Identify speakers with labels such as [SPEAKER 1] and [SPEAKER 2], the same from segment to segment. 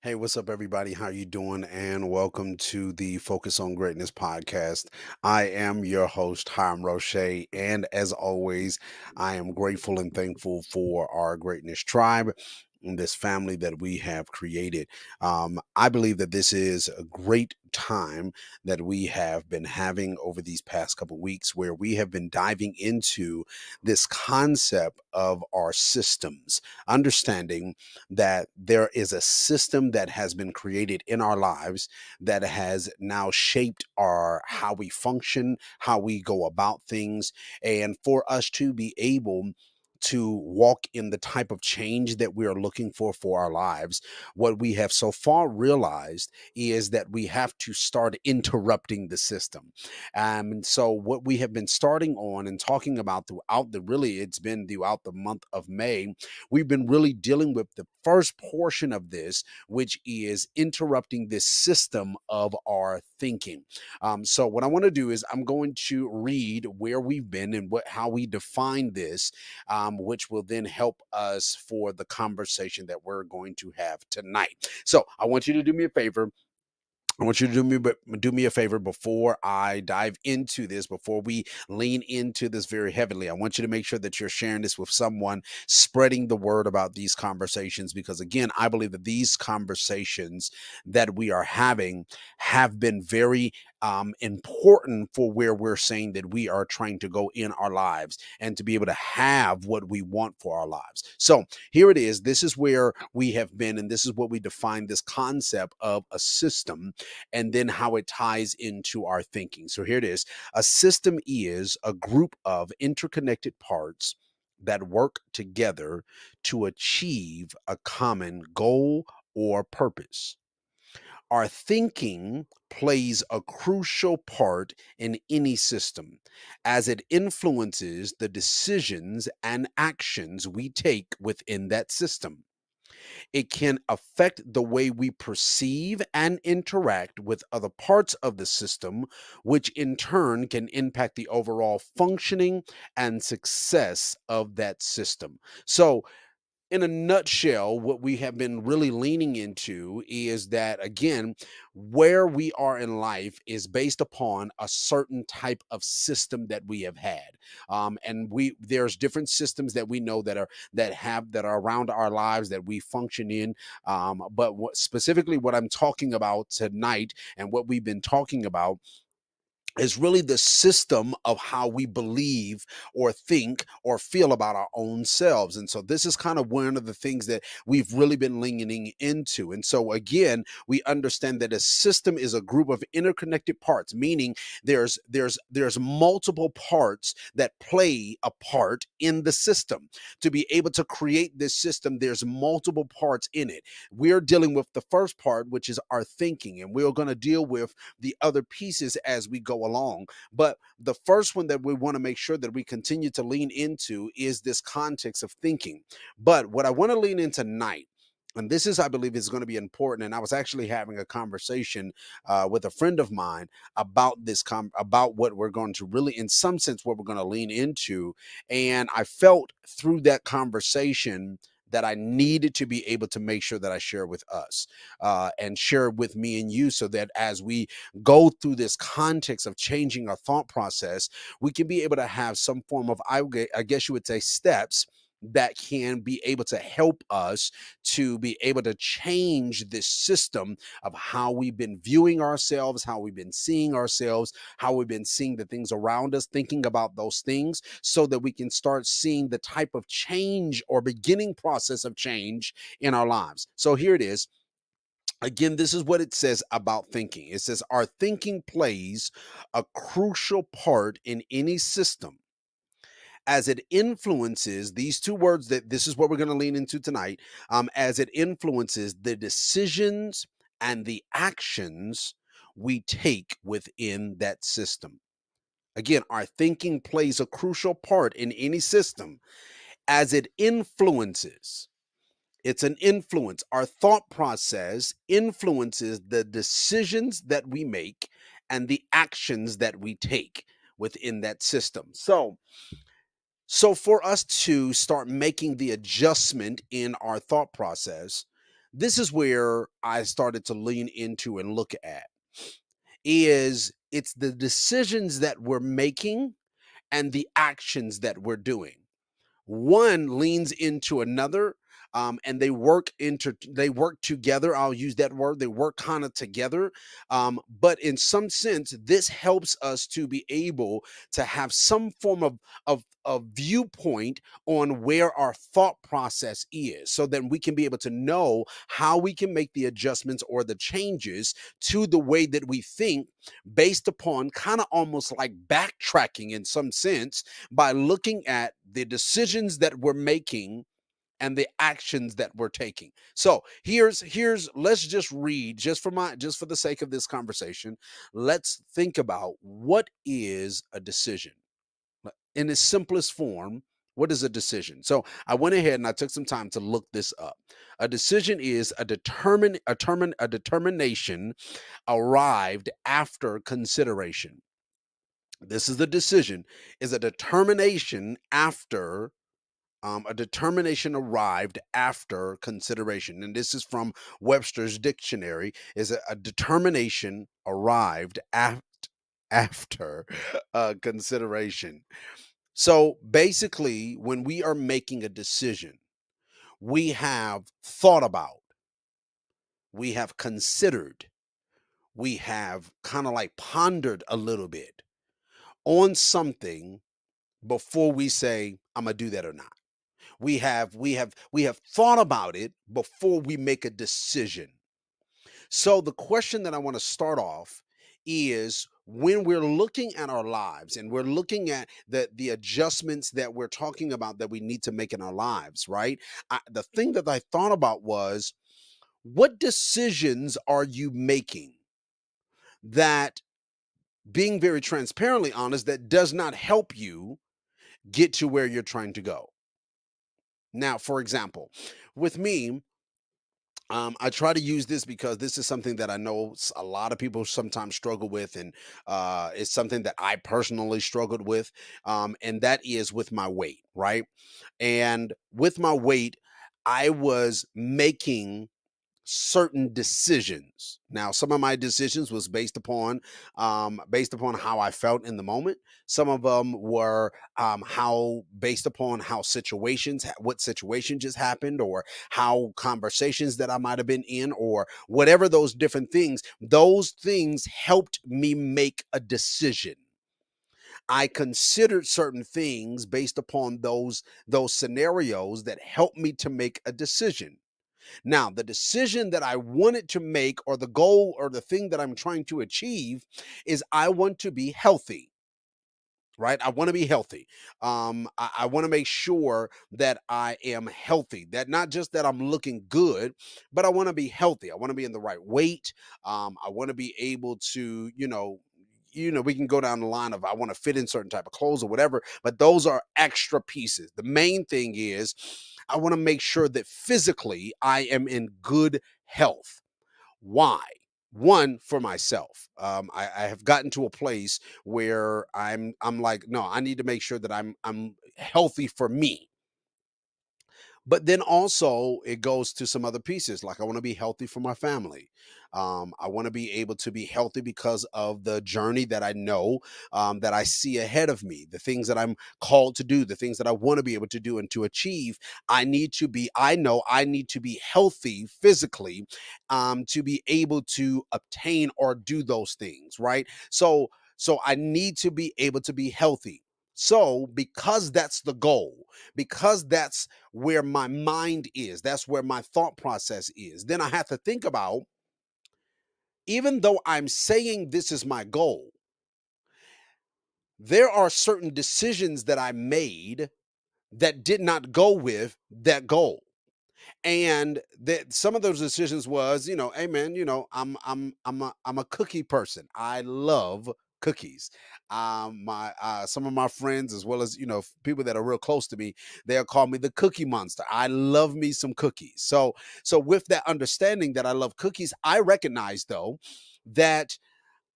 [SPEAKER 1] Hey, what's up, everybody? How you doing? And welcome to the Focus on Greatness podcast. I am your host, Hiram Roche, and as always, I am grateful and thankful for our Greatness tribe and this family that we have created. I believe that this is a great time that we have been having over these past couple weeks, where we have been diving into this concept of our systems, understanding that there is a system that has been created in our lives that has now shaped our how we function, how we go about things, and for us to be able to walk in the type of change that we are looking for our lives, what we have so far realized is that we have to start interrupting the system. So what we have been starting on and talking about throughout the really it's been throughout the month of May, we've been really dealing with the first portion of this, which is interrupting this system of our thinking. So what I want to do is I'm going to read where we've been and how we define this, which will then help us for the conversation that we're going to have tonight. So I want you to do me a favor. I want you to do me a favor before I dive into this, before we lean into this very heavily. I want you to make sure that you're sharing this with someone, spreading the word about these conversations, because again, I believe that these conversations that we are having have been very important for where we're saying that we are trying to go in our lives and to be able to have what we want for our lives. So here it is. This is where we have been, and this is what we define this concept of a system and then how it ties into our thinking. So here it is. A system is a group of interconnected parts that work together to achieve a common goal or purpose. Our thinking plays a crucial part in any system, as it influences the decisions and actions we take within that system. It can affect the way we perceive and interact with other parts of the system, which in turn can impact the overall functioning and success of that system. So, in a nutshell, what we have been really leaning into is that, again, where we are in life is based upon a certain type of system that we have had. And there's different systems that we know that are around our lives that we function in. But specifically what I'm talking about tonight and what we've been talking about is really the system of how we believe or think or feel about our own selves. And so this is kind of one of the things that we've really been leaning into. And so again, we understand that a system is a group of interconnected parts, meaning there's multiple parts that play a part in the system. To be able to create this system, there's multiple parts in it. We're dealing with the first part, which is our thinking, and we're going to deal with the other pieces as we go along. But the first one that we want to make sure that we continue to lean into is this context of thinking. But what I want to lean into tonight, and this is, I believe, is going to be important. And I was actually having a conversation with a friend of mine about about what we're going to really, in some sense, what we're going to lean into. And I felt through that conversation that I needed to be able to make sure that I share with us and share with me and you, so that as we go through this context of changing our thought process, we can be able to have some form of, I guess you would say, steps that can be able to help us to be able to change this system of how we've been viewing ourselves, how we've been seeing ourselves, how we've been seeing the things around us, thinking about those things, so that we can start seeing the type of change or beginning process of change in our lives. So here it is. Again, this is what it says about thinking. It says, our thinking plays a crucial part in any system, as it influences these two words, that this is what we're going to lean into tonight, as it influences the decisions and the actions we take within that system. Again, our thinking plays a crucial part in any system, as it influences. It's an influence. Our thought process influences the decisions that we make and the actions that we take within that system. So for us to start making the adjustment in our thought process, this is where I started to lean into and look at is it's the decisions that we're making and the actions that we're doing. One leans into another, and they work together. I'll use that word. They work kind of together, but in some sense this helps us to be able to have some form of viewpoint on where our thought process is, so then we can be able to know how we can make the adjustments or the changes to the way that we think, based upon kind of almost like backtracking in some sense, by looking at the decisions that we're making and the actions that we're taking. So here's let's just read, just for the sake of this conversation, let's think about what is a decision. In its simplest form, what is a decision? So I went ahead and I took some time to look this up. A decision is a determination arrived after consideration. This is the decision, is a determination after a determination arrived after consideration. And this is from Webster's dictionary, is a determination arrived after consideration. So basically, when we are making a decision, we have thought about, we have considered, we have kind of like pondered a little bit on something before we say, I'm gonna do that or not. We have thought about it before we make a decision. So the question that I want to start off is, when we're looking at our lives and we're looking at the adjustments that we're talking about that we need to make in our lives, right? The thing that I thought about was, what decisions are you making that, being very transparently honest, that does not help you get to where you're trying to go? Now, for example, with me, I try to use this because this is something that I know a lot of people sometimes struggle with, and it's something that I personally struggled with, and that is with my weight, right? And with my weight, I was making certain decisions. Now, some of my decisions was based upon how I felt in the moment. Some of them were how based upon how what situation just happened, or how conversations that I might have been in, or whatever those different things. Those things helped me make a decision. I considered certain things based upon those scenarios that helped me to make a decision. Now, the decision that I wanted to make, or the goal, or the thing that I'm trying to achieve, is I want to be healthy, right? I want to be healthy. I want to make sure that I am healthy. That not just that I'm looking good, but I want to be healthy. I want to be in the right weight. I want to be able to, we can go down the line of, I want to fit in certain type of clothes or whatever, but those are extra pieces. The main thing is, I want to make sure that physically I am in good health. Why? One, for myself. I have gotten to a place where I'm like, no, I need to make sure that I'm healthy for me. But then also it goes to some other pieces, like I want to be healthy for my family. I want to be able to be healthy because of the journey that I know, that I see ahead of me, the things that I'm called to do, the things that I want to be able to do and to achieve. I know I need to be healthy physically, to be able to obtain or do those things, right? So I need to be able to be healthy. So, because that's the goal, because that's where my mind is, that's where my thought process is, then I have to think about, even though I'm saying this is my goal, there are certain decisions that I made that did not go with that goal. And that some of those decisions was, hey man, I'm a cookie person. I love cookies. My Some of my friends, as well as people that are real close to me, they'll call me the cookie monster. I love me some cookies. So with that understanding that I love cookies, I recognize though that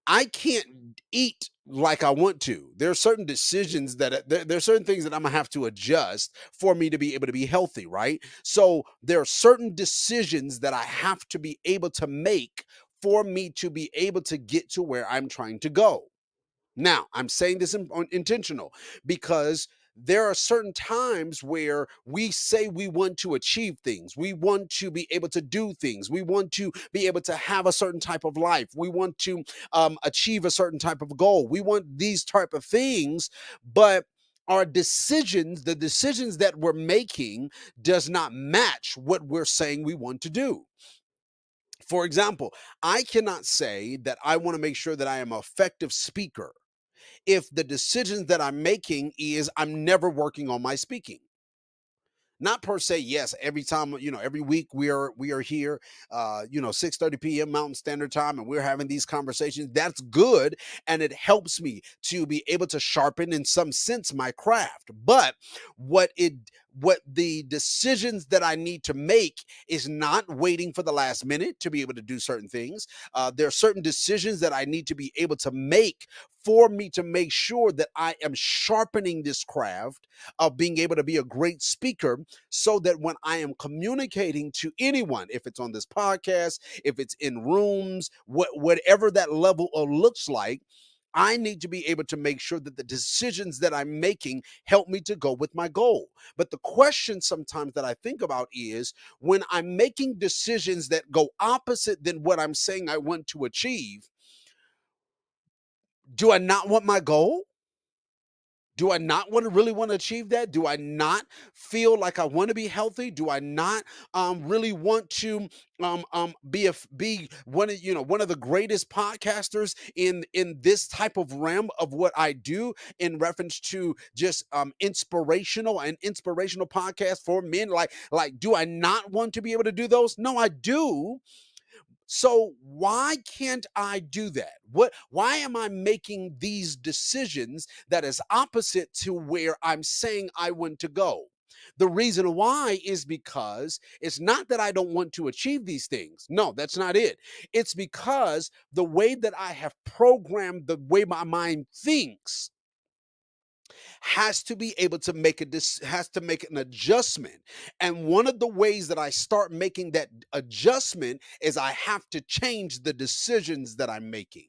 [SPEAKER 1] I can't eat like I want to. There are certain decisions that there are certain things that I'm gonna have to adjust for me to be able to be healthy, right? So there are certain decisions that I have to be able to make for me to be able to get to where I'm trying to go. Now, I'm saying this intentional because there are certain times where we say we want to achieve things. We want to be able to do things. We want to be able to have a certain type of life. We want to achieve a certain type of goal. We want these type of things, but our decisions, the decisions that we're making, does not match what we're saying we want to do. For example, I cannot say that I want to make sure that I am an effective speaker if the decisions that I'm making is I'm never working on my speaking. Not per se, yes, every time, every week we are here, 6:30 p.m. Mountain Standard Time, and we're having these conversations. That's good, and it helps me to be able to sharpen in some sense my craft. But what it what the decisions that I need to make is not waiting for the last minute to be able to do certain things. There are certain decisions that I need to be able to make for me to make sure that I am sharpening this craft of being able to be a great speaker, so that when I am communicating to anyone, if it's on this podcast, if it's in rooms, whatever that level of looks like, I need to be able to make sure that the decisions that I'm making help me to go with my goal. But the question sometimes that I think about is, when I'm making decisions that go opposite than what I'm saying I want to achieve, do I not want my goal? Do I not really want to achieve that? Do I not feel like I want to be healthy? Do I not really want to be one of the greatest podcasters in this type of realm of what I do, in reference to just inspirational podcast for men? Like, do I not want to be able to do those? No, I do. So why can't I do that? Why am I making these decisions that is opposite to where I'm saying I want to go? The reason why is because it's not that I don't want to achieve these things. No, that's not it. It's because the way that I have programmed the way my mind thinks has to be able to has to make an adjustment. And one of the ways that I start making that adjustment is I have to change the decisions that I'm making.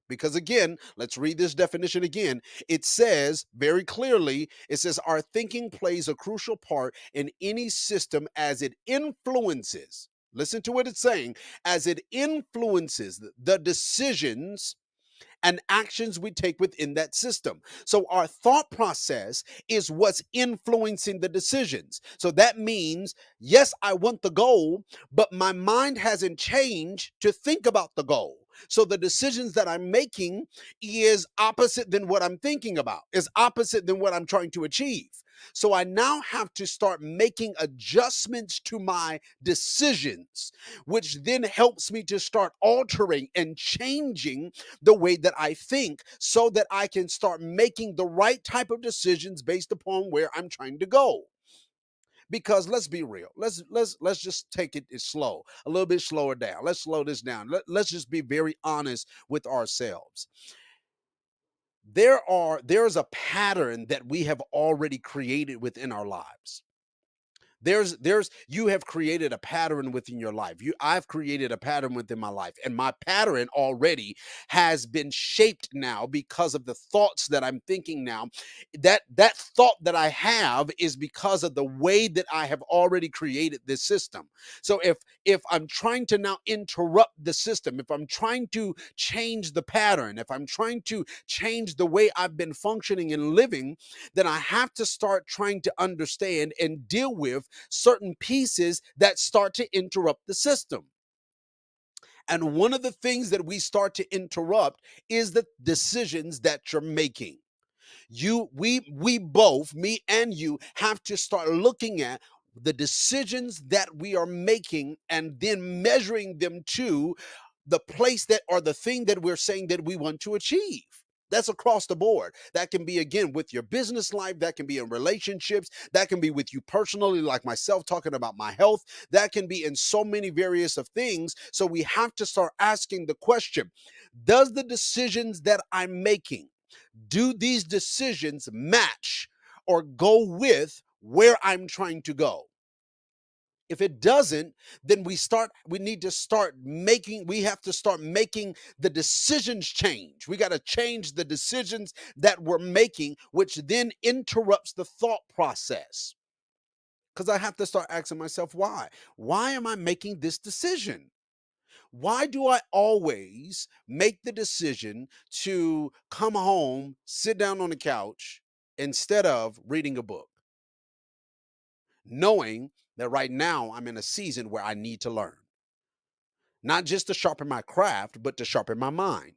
[SPEAKER 1] Because again, let's read this definition again. It says very clearly, it says our thinking plays a crucial part in any system as it influences, listen to what it's saying, as it influences the decisions and actions we take within that system. So our thought process is what's influencing the decisions. So that means, yes, I want the goal, but my mind hasn't changed to think about the goal. So the decisions that I'm making is opposite than what I'm thinking about, is opposite than what I'm trying to achieve. So I now have to start making adjustments to my decisions, which then helps me to start altering and changing the way that I think, so that I can start making the right type of decisions based upon where I'm trying to go. Because let's be real. Let's just take it slow, a little bit slower down. Let's slow this down. Let's just be very honest with ourselves. There's a pattern that we have already created within our lives. There's you have created a pattern within your life. I've created a pattern within my life, and my pattern already has been shaped now because of the thoughts that I'm thinking now. That thought that I have is because of the way that I have already created this system. So if I'm trying to now interrupt the system, if I'm trying to change the pattern, if I'm trying to change the way I've been functioning and living, then I have to start trying to understand and deal with certain pieces that start to interrupt the system. And one of the things that we start to interrupt is the decisions that you're making. We both, me and you, have to start looking at the decisions that we are making and then measuring them to the place that, or the thing that we're saying that we want to achieve. That's across the board. That can be, again, with your business life. That can be in relationships. That can be with you personally, like myself, talking about my health. That can be in so many various of things. So we have to start asking the question, does the decisions that I'm making, do these decisions match or go with where I'm trying to go? If it doesn't, then we need to start making, we have to start making the decisions change. We got to change the decisions that we're making, which then interrupts the thought process. Because I have to start asking myself, why? Why am I making this decision? Why do I always make the decision to come home, sit down on the couch instead of reading a book, knowing that right now I'm in a season where I need to learn, not just to sharpen my craft, but to sharpen my mind?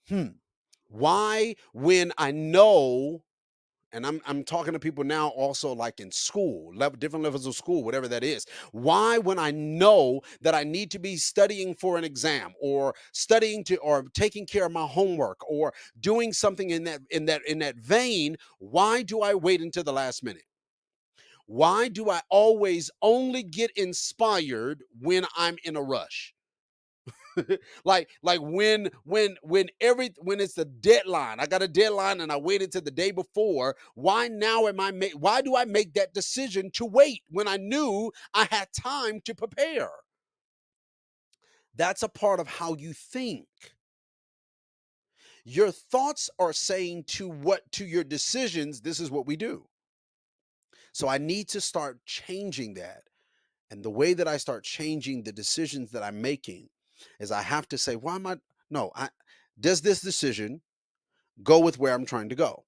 [SPEAKER 1] Hmm. Why, when I know, and I'm talking to people now also like in school, different levels of school, whatever that is. Why, when I know that I need to be studying for an exam or studying to or taking care of my homework or doing something in that vein, why do I wait until the last minute? Why do I always only get inspired when I'm in a rush? like when it's the deadline, I got a deadline and I waited till the day before. Why do I make that decision to wait when I knew I had time to prepare? That's a part of how you think. Your thoughts are saying to your decisions, this is what we do. So I need to start changing that. And the way that I start changing the decisions that I'm making is I have to say, why am I no, I does this decision go with where I'm trying to go?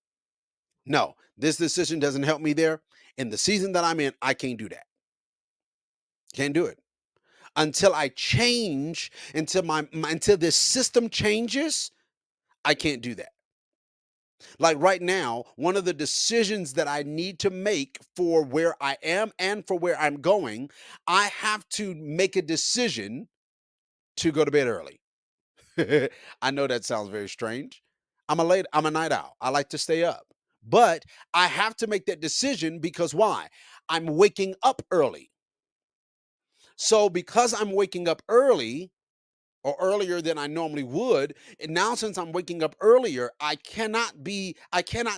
[SPEAKER 1] No, this decision doesn't help me there. In the season that I'm in, I can't do that. Can't do it. Until I change, until this system changes, I can't do that. Like right now, one of the decisions that I need to make for where I am and for where I'm going, I have to make a decision to go to bed early. I know that sounds very strange. I'm a night owl. I like to stay up. But I have to make that decision because why? I'm waking up early. So because I'm waking up early or earlier than I normally would, and now since I'm waking up earlier, I cannot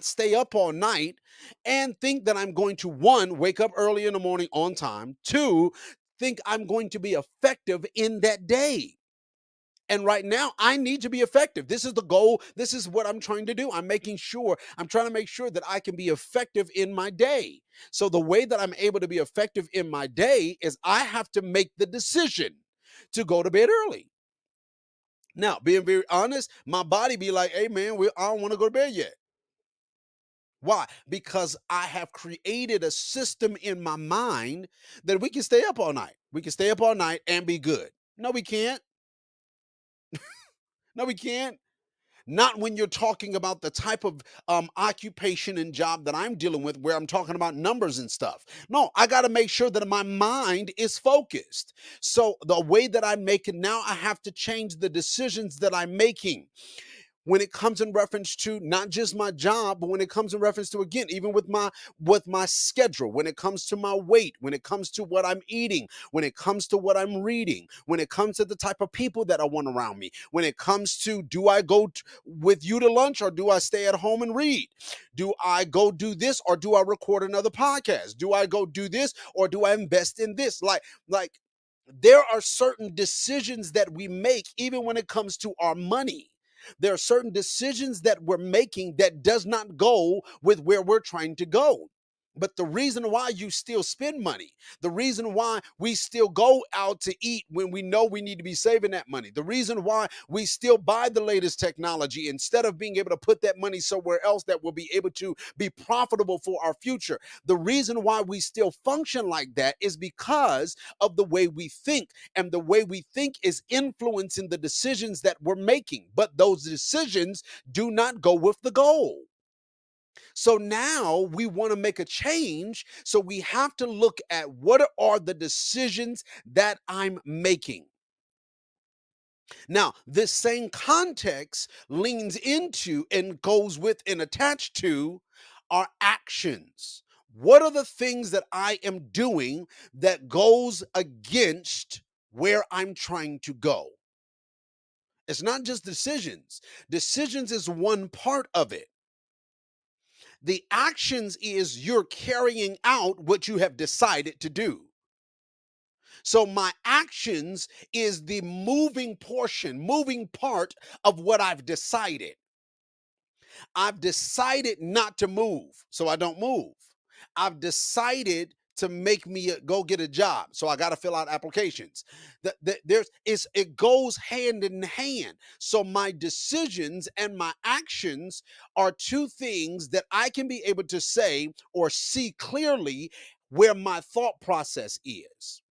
[SPEAKER 1] stay up all night and think that I'm going to, one, wake up early in the morning on time, two, think I'm going to be effective in that day. And right now, I need to be effective. This is the goal. This is what I'm trying to do. I'm trying to make sure that I can be effective in my day. So, the way that I'm able to be effective in my day is I have to make the decision to go to bed early. Now, being very honest, my body be like, hey, man, I don't want to go to bed yet. Why? Because I have created a system in my mind that we can stay up all night. We can stay up all night and be good. No, we can't. No, we can't. Not when you're talking about the type of occupation and job that I'm dealing with, where I'm talking about numbers and stuff. No, I got to make sure that my mind is focused. So the way that I make it now, I have to change the decisions that I'm making when it comes in reference to not just my job, but when it comes in reference to, again, even with my schedule, when it comes to my weight, when it comes to what I'm eating, when it comes to what I'm reading, when it comes to the type of people that I want around me, when it comes to, do I go with you to lunch or do I stay at home and read? Do I go do this or do I record another podcast? Do I go do this or do I invest in this? Like there are certain decisions that we make even when it comes to our money. There are certain decisions that we're making that does not go with where we're trying to go. But the reason why you still spend money, the reason why we still go out to eat when we know we need to be saving that money, the reason why we still buy the latest technology instead of being able to put that money somewhere else that will be able to be profitable for our future, the reason why we still function like that is because of the way we think. And the way we think is influencing the decisions that we're making. But those decisions do not go with the goal. So now we want to make a change. So we have to look at what are the decisions that I'm making. Now, this same context leans into and goes with and attached to our actions. What are the things that I am doing that goes against where I'm trying to go? It's not just decisions. Decisions is one part of it. The actions is you're carrying out what you have decided to do. So my actions is the moving part of what I've decided. I've decided not to move, so I don't move. I've decided to make me go get a job, so I got to fill out applications. It goes hand in hand. So my decisions and my actions are two things that I can be able to say or see clearly where my thought process is.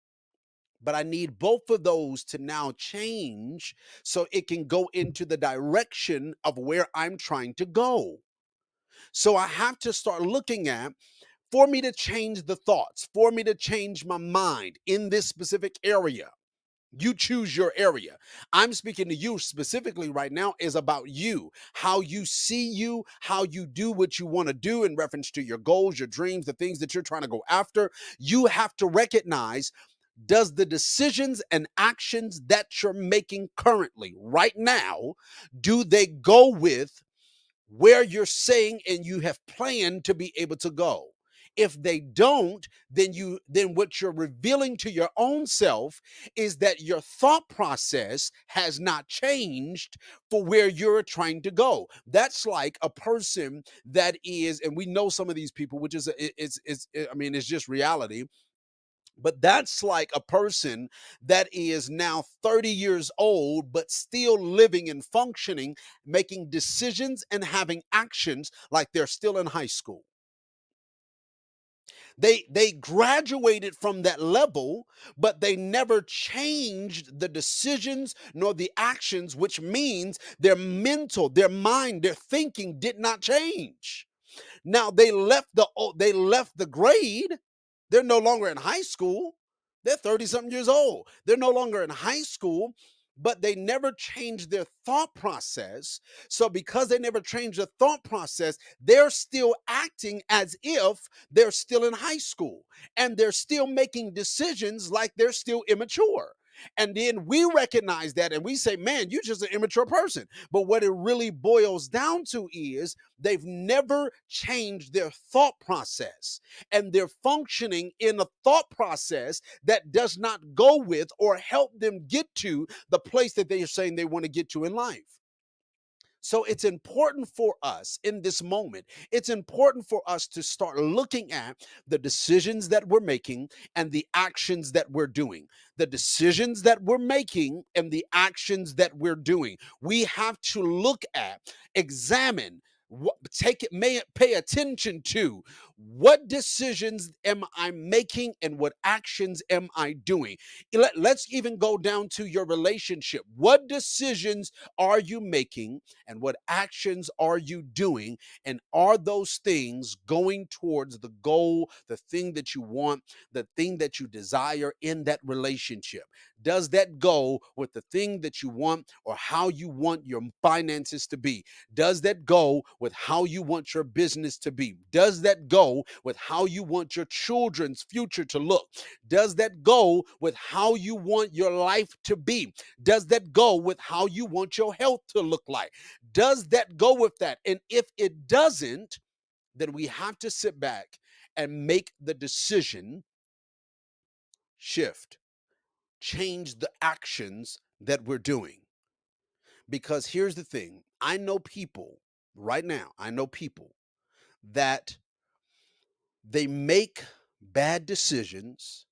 [SPEAKER 1] But I need both of those to now change so it can go into the direction of where I'm trying to go. So I have to start looking at, for me to change the thoughts, for me to change my mind in this specific area. You choose your area. I'm speaking to you specifically right now is about you, how you see you, how you do what you want to do in reference to your goals, your dreams, the things that you're trying to go after. You have to recognize, does the decisions and actions that you're making currently right now, do they go with where you're saying and you have planned to be able to go? If they don't, then what you're revealing to your own self is that your thought process has not changed for where you're trying to go. That's like a person that is, and we know some of these people, which is I mean, it's just reality. But that's like a person that is now 30 years old, but still living and functioning, making decisions and having actions like they're still in high school. They graduated from that level, but they never changed the decisions nor the actions, which means their mental, their mind, their thinking did not change. Now they left the grade. They're no longer in high school. They're 30 something years old. They're no longer in high school, but they never changed their thought process. So because they never changed their thought process, they're still acting as if they're still in high school, and they're still making decisions like they're still immature. And then we recognize that and we say, man, you're just an immature person. But what it really boils down to is they've never changed their thought process, and they're functioning in a thought process that does not go with or help them get to the place that they are saying they want to get to in life. So it's important for us in this moment. It's important for us to start looking at the decisions that we're making and the actions that we're doing. The decisions that we're making and the actions that we're doing. We have to look at, examine, take it, may pay attention to what decisions am I making and what actions am I doing. Let's even go down to your relationship. What decisions are you making and what actions are you doing? And are those things going towards the goal, the thing that you want, the thing that you desire in that relationship? Does that go with the thing that you want or how you want your finances to be? Does that go with how you want your business to be? Does that go with how you want your children's future to look? Does that go with how you want your life to be? Does that go with how you want your health to look like? Does that go with that? And if it doesn't, then we have to sit back and make the decision, shift, change the actions that we're doing. Because here's the thing, I know people right now, I know people that they make bad decisions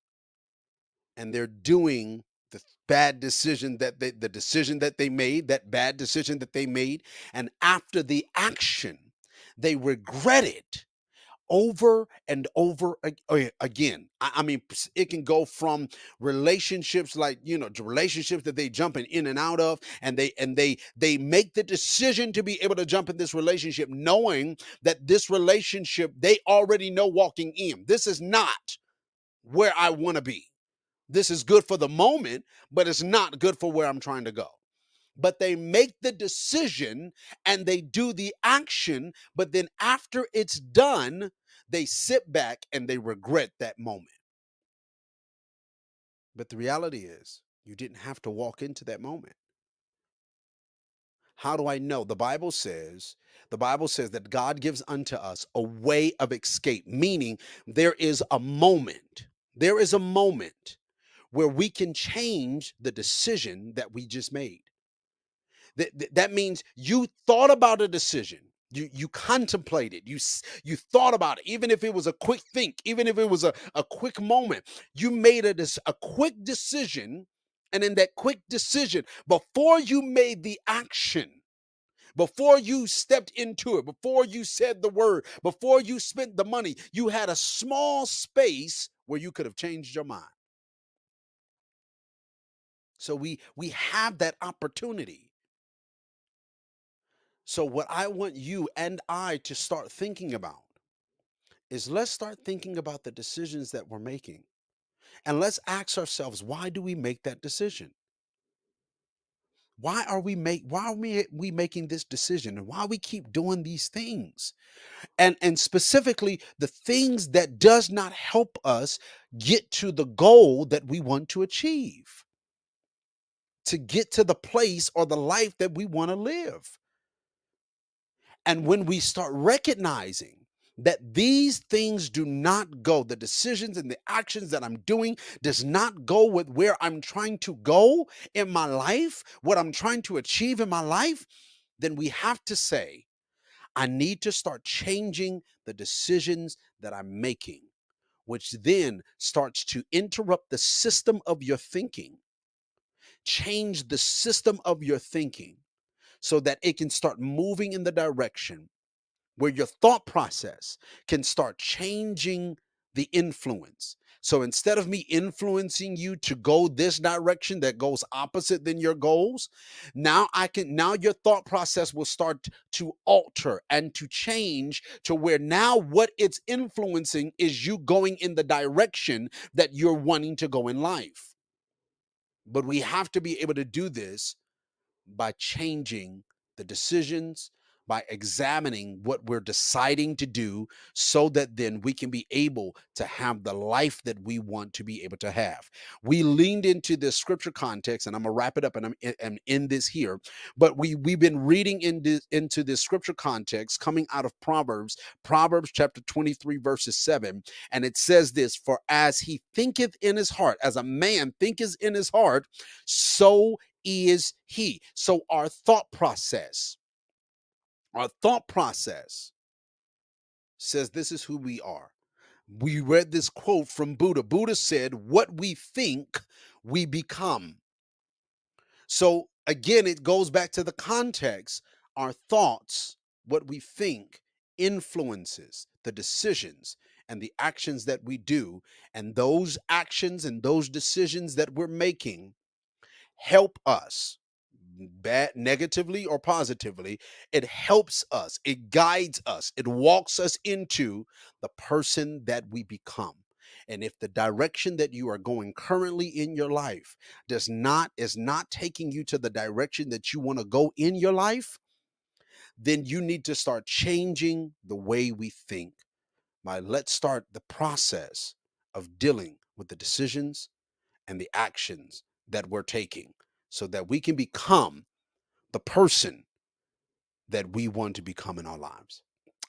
[SPEAKER 1] and they're doing the bad decision that the decision that they made, that bad decision that they made, and after the action, they regret it over and over again. I mean, it can go from relationships, like, relationships that they jumping in and out of, and they make the decision to be able to jump in this relationship, knowing that this relationship they already know walking in, this is not where I want to be. This is good for the moment, but it's not good for where I'm trying to go. but they make the decision and they do the action. But then after it's done, they sit back and they regret that moment. But the reality is, you didn't have to walk into that moment. How do I know? The Bible says that God gives unto us a way of escape, meaning there is a moment. There is a moment where we can change the decision that we just made. That means you thought about a decision. You contemplated, you thought about it, even if it was a quick think, even if it was a quick moment. You made a quick decision, and in that quick decision, before you made the action, before you stepped into it, before you said the word, before you spent the money, you had a small space where you could have changed your mind. So we have that opportunity. So what I want you and I to start thinking about is, let's start thinking about the decisions that we're making. And let's ask ourselves, why do we make that decision? Why are we making this decision, and why we keep doing these things? And specifically the things that does not help us get to the goal that we want to achieve, to get to the place or the life that we want to live. And when we start recognizing that these things do not go, the decisions and the actions that I'm doing does not go with where I'm trying to go in my life, what I'm trying to achieve in my life, then we have to say, I need to start changing the decisions that I'm making, which then starts to interrupt the system of your thinking. Change the system of your thinking so that it can start moving in the direction where your thought process can start changing the influence. So instead of me influencing you to go this direction that goes opposite than your goals, now your thought process will start to alter and to change to where now what it's influencing is you going in the direction that you're wanting to go in life. But we have to be able to do this by changing the decisions, by examining what we're deciding to do, so that then we can be able to have the life that we want to be able to have. We leaned into this scripture context, and I'm gonna wrap it up, and I'm in this here. But we've been reading into this scripture context coming out of Proverbs chapter 23, verses 7, and it says this: "For as he thinketh in his heart, as a man thinketh in his heart, so is he." So our thought process says this is who we are. We read this quote from Buddha. Buddha said, "What we think, we become." So again, it goes back to the context. Our thoughts, what we think, influences the decisions and the actions that we do. And those actions and those decisions that we're making help us, bad, negatively or positively. It helps us, it guides us, it walks us into the person that we become. And if the direction that you are going currently in your life is not taking you to the direction that you want to go in your life, then you need to start changing the way we think. Let's start the process of dealing with the decisions and the actions that we're taking, so that we can become the person that we want to become in our lives.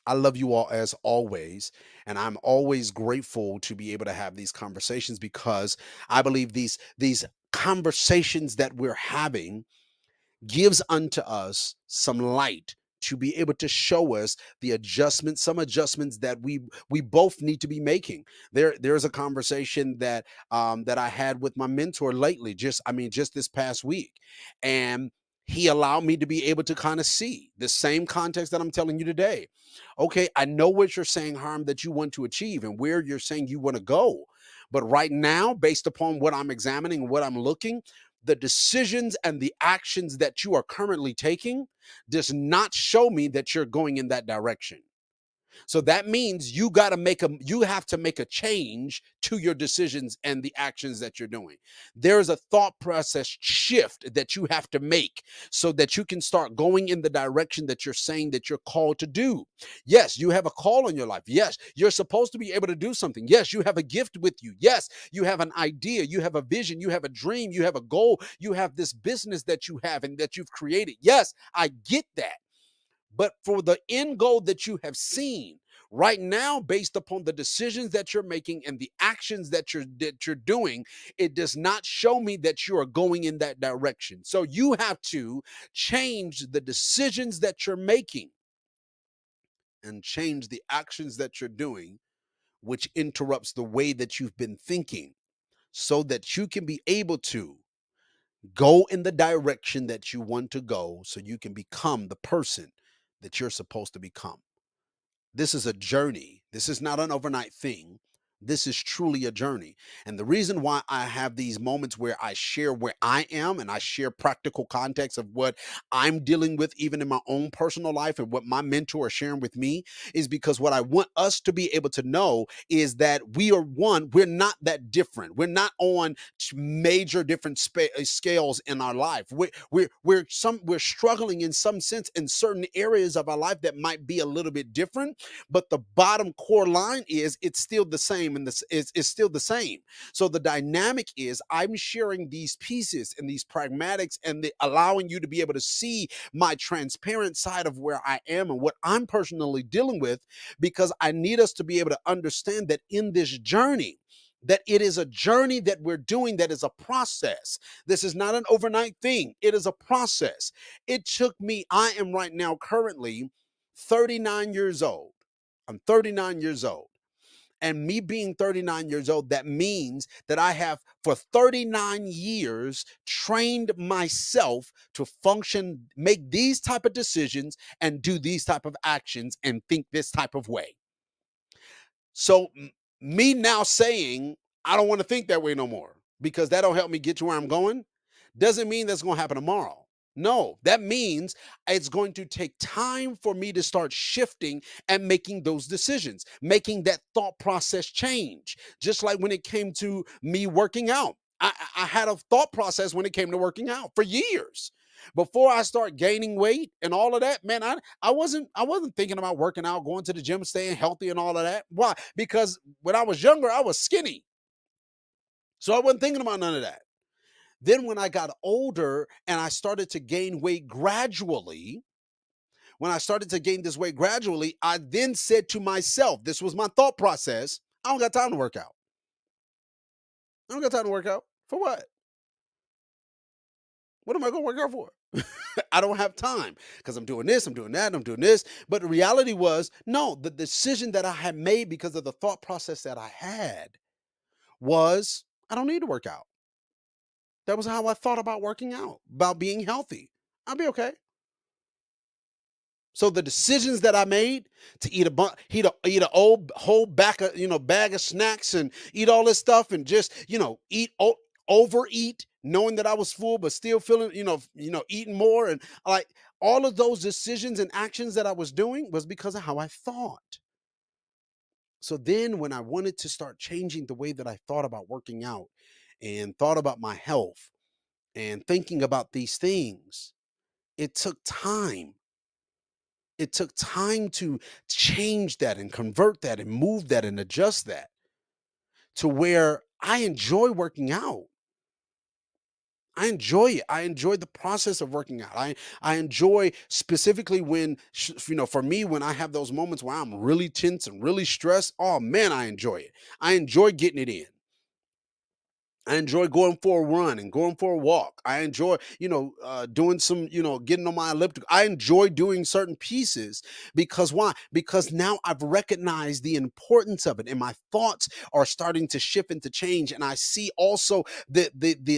[SPEAKER 1] I love you all as always, and I'm always grateful to be able to have these conversations, because I believe these conversations that we're having gives unto us some light to be able to show us some adjustments that we both need to be making. There's a conversation that I had with my mentor lately, just this past week, and he allowed me to be able to kind of see the same context that I'm telling you today. Okay, I know what you're saying, Harm, that you want to achieve and where you're saying you want to go. But right now, based upon what I'm examining, what I'm looking, the decisions and the actions that you are currently taking does not show me that you're going in that direction. So that means you have to make a change to your decisions and the actions that you're doing. There's a thought process shift that you have to make so that you can start going in the direction that you're saying that you're called to do. Yes, you have a call in your life. Yes, you're supposed to be able to do something. Yes, you have a gift with you. Yes, you have an idea, you have a vision, you have a dream, you have a goal, you have this business that you have and that you've created. Yes, I get that. But for the end goal that you have seen right now, based upon the decisions that you're making and the actions that you're doing, it does not show me that you are going in that direction. So you have to change the decisions that you're making and change the actions that you're doing, which interrupts the way that you've been thinking, so that you can be able to go in the direction that you want to go, so you can become the person that you're supposed to become. This is a journey. This is not an overnight thing. This is truly a journey. And the reason why I have these moments where I share where I am and I share practical context of what I'm dealing with, even in my own personal life, and what my mentor is sharing with me, is because what I want us to be able to know is that we are one, we're not that different. We're not on major different scales in our life. We're struggling in some sense in certain areas of our life that might be a little bit different, but the bottom core line is it's still the same, and this is still the same. So the dynamic is I'm sharing these pieces and these pragmatics and allowing you to be able to see my transparent side of where I am and what I'm personally dealing with, because I need us to be able to understand that in this journey, that it is a journey that we're doing, that is a process. This is not an overnight thing. It is a process. It took me, I am right now currently 39 years old. I'm 39 years old. And me being 39 years old, that means that I have for 39 years trained myself to function, make these type of decisions and do these type of actions and think this type of way. So me now saying I don't want to think that way no more because that don't help me get to where I'm going doesn't mean that's going to happen tomorrow. No, that means it's going to take time for me to start shifting and making those decisions, making that thought process change. Just like when it came to me working out, I had a thought process when it came to working out for years. Before I start gaining weight and all of that, man, I wasn't thinking about working out, going to the gym, staying healthy and all of that. Why? Because when I was younger, I was skinny. So I wasn't thinking about none of that. Then when I got older and I started to gain weight gradually, when I started to gain this weight gradually, I then said to myself, this was my thought process, I don't got time to work out. I don't got time to work out. For what? What am I going to work out for? I don't have time because I'm doing this, I'm doing that, I'm doing this. But the reality was, no, the decision that I had made because of the thought process that I had was I don't need to work out. That was how I thought about working out, about being healthy. I'll be okay. So the decisions that I made to eat a old whole bag of snacks and eat all this stuff and just overeat, knowing that I was full but still feeling eating more, and like all of those decisions and actions that I was doing was because of how I thought. So then when I wanted to start changing the way that I thought about working out and thought about my health and thinking about these things, it took time. It took time to change that and convert that and move that and adjust that to where I enjoy working out. I enjoy it. I enjoy the process of working out. I enjoy specifically when for me when I have those moments where I'm really tense and really stressed. Oh man, I enjoy it. I enjoy getting it in. I enjoy going for a run and going for a walk. I enjoy, doing some, getting on my elliptical. I enjoy doing certain pieces because why? Because now I've recognized the importance of it, and my thoughts are starting to shift and to change. And I see also the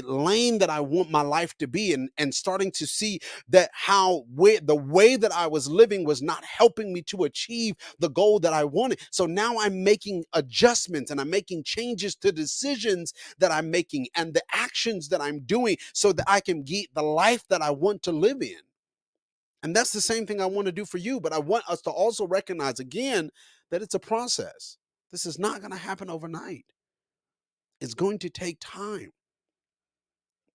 [SPEAKER 1] lane that I want my life to be, and starting to see that the way that I was living was not helping me to achieve the goal that I wanted. So now I'm making adjustments and I'm making changes to decisions that I'm making and the actions that I'm doing so that I can get the life that I want to live in. And that's the same thing I want to do for you. But I want us to also recognize again that it's a process. This is not going to happen overnight. It's going to take time.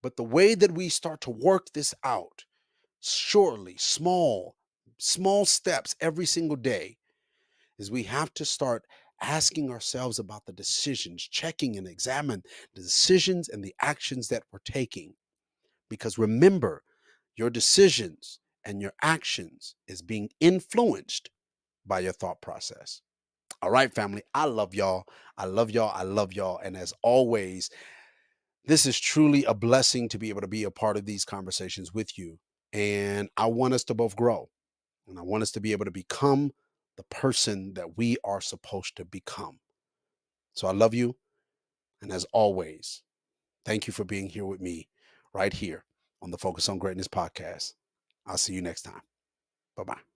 [SPEAKER 1] But the way that we start to work this out, surely, small steps every single day, is we have to start asking ourselves about the decisions, checking and examine the decisions and the actions that we're taking. Because remember, your decisions and your actions is being influenced by your thought process. All right, family. I love y'all. I love y'all. I love y'all. And as always, this is truly a blessing to be able to be a part of these conversations with you. And I want us to both grow. And I want us to be able to become the person that we are supposed to become. So I love you. And as always, thank you for being here with me right here on the Focus on Greatness podcast. I'll see you next time. Bye bye.